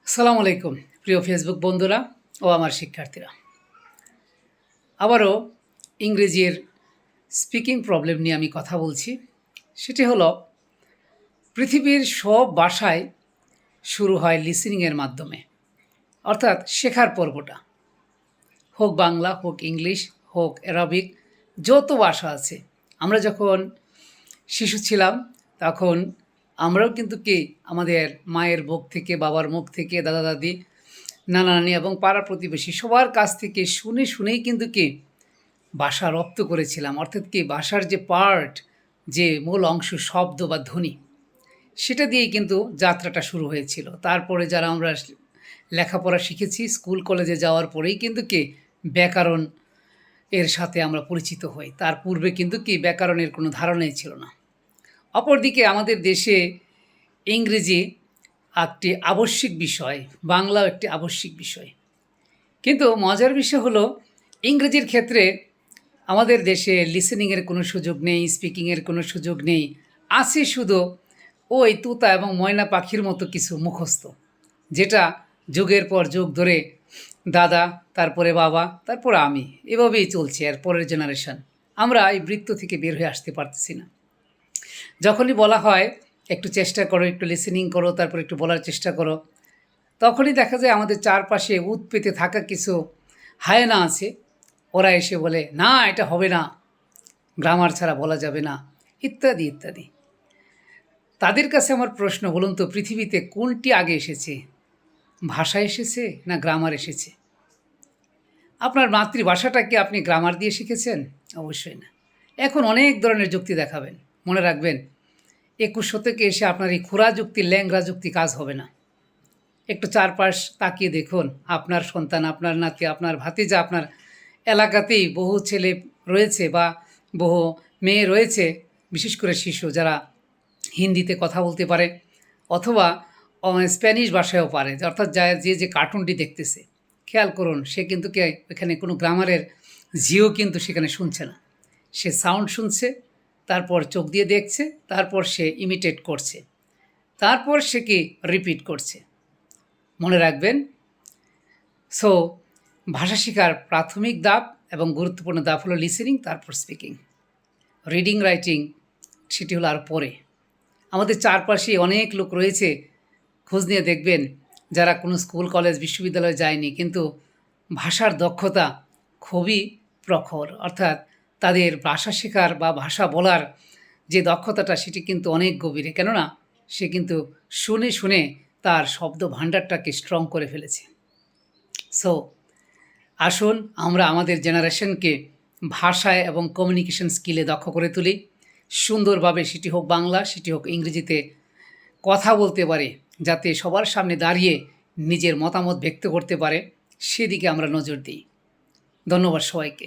আসসালামু আলাইকুম প্রিয় ফেসবুক বন্ধুরা ও আমার শিক্ষার্থীরা। আবারও ইংরেজির স্পিকিং প্রবলেম নিয়ে আমি কথা বলছি। সেটি হলো পৃথিবীর সব ভাষায় শুরু হয় লিসেনিংয়ের মাধ্যমে, অর্থাৎ শেখার পর্বটা। হোক বাংলা, হোক ইংলিশ, হোক অ্যারাবিক, যত ভাষা আছে। আমরা যখন শিশু ছিলাম তখন আমরাও কিন্তু আমাদের মায়ের মুখ থেকে, বাবার মুখ থেকে, দাদা দাদি, নানা নানি এবং পাড়া প্রতিবেশী সবার কাছ থেকে শুনেই কিন্তু ভাষা রপ্ত করেছিলাম। অর্থাৎ ভাষার যে পার্ট, যে মূল অংশ, শব্দ বা ধ্বনি, সেটা দিয়েই কিন্তু যাত্রাটা শুরু হয়েছিল। তারপরে যারা আমরা লেখাপড়া শিখেছি, স্কুল কলেজে যাওয়ার পরেই কিন্তু ব্যাকরণ এর সাথে আমরা পরিচিত হই। তার পূর্বে কিন্তু ব্যাকরণের কোনো ধারণাই ছিল না। অপরদিকে আমাদের দেশে ইংরেজি একটি আবশ্যিক বিষয়, বাংলাও একটি আবশ্যিক বিষয়। কিন্তু মজার বিষয় হলো ইংরেজির ক্ষেত্রে আমাদের দেশে লিসেনিংয়ের কোনো সুযোগ নেই, স্পিকিংয়ের কোনো সুযোগ নেই। আছে শুধু ওই তুতা এবং ময়না পাখির মতো কিছু মুখস্থ, যেটা যুগের পর যুগ ধরে দাদা, তারপরে বাবা, তারপর আমি, এভাবেই চলছে। আর পরের জেনারেশন, আমরা এই বৃত্ত থেকে বের হয়ে আসতে পারতেছি না। যখনই বলা হয় একটু চেষ্টা করো, একটু লিসেনিং করো, তারপর একটু বলার চেষ্টা করো, তখনই দেখা যায় আমাদের চারপাশে উৎ পেতে থাকা কিছু হায়েনা আছে। ওরা এসে বলে, না এটা হবে না, গ্রামার ছাড়া বলা যাবে না, ইত্যাদি ইত্যাদি। তাদের কাছে আমার প্রশ্ন, বলুন তো, পৃথিবীতে কোনটি আগে এসেছে? ভাষা এসেছে না গ্রামার এসেছে? আপনার মাতৃভাষাটা কি আপনি গ্রামার দিয়ে শিখেছেন? অবশ্যই না। এখন অনেক ধরনের যুক্তি দেখাবেন। মনে রাখবেন, 21 শতকে এসে আপনার এই খুরা যুক্তি, ল্যাংরা যুক্তি কাজ হবে না। একটু চারপাশ তাকিয়ে দেখুন, আপনার সন্তান, আপনার নাতি, আপনার ভাতিজা, আপনার এলাকাতেই বহু ছেলে রয়েছে বা বহু মেয়ে রয়েছে, বিশেষ করে শিশু, যারা হিন্দিতে কথা বলতে পারে অথবা স্প্যানিশ ভাষায়ও পারে, অর্থাৎ যে কার্টুনটি দেখতেছে, খেয়াল করুন, সে কিন্তু এখানে কোনো গ্রামারের জিও কিন্তু সেখানে শুনছে না। সে সাউন্ড শুনছে, তারপর চোখ দিয়ে দেখছে, তারপর সে ইমিটেট করছে, তারপর সে রিপিট করছে। মনে রাখবেন, সো ভাষা শেখার প্রাথমিক ধাপ এবং গুরুত্বপূর্ণ ধাপ হলো লিসেনিং, তারপর স্পিকিং। রিডিং, রাইটিং সেটি হলো আর পরে। আমাদের চারপাশে অনেক লোক রয়েছে, খোঁজ নিয়ে দেখবেন, যারা কোনো স্কুল, কলেজ, বিশ্ববিদ্যালয়ে যায়নি, কিন্তু ভাষার দক্ষতা খুবই প্রখর। অর্থাৎ তাদের ভাষা শেখার বা ভাষা বলার যে দক্ষতাটা, সেটি কিন্তু অনেক গভীরে। কেননা সে কিন্তু শুনে শুনে তার শব্দ ভাণ্ডারটাকে স্ট্রং করে ফেলেছে। সো আসুন আমরা আমাদের জেনারেশনকে ভাষায় এবং কমিউনিকেশন স্কিলে দক্ষ করে তুলি। সুন্দরভাবে, সেটি হোক বাংলা, সেটি হোক ইংরেজিতে কথা বলতে পারে, যাতে সবার সামনে দাঁড়িয়ে নিজের মতামত ব্যক্ত করতে পারে, সেদিকে আমরা নজর দিই। ধন্যবাদ সবাইকে।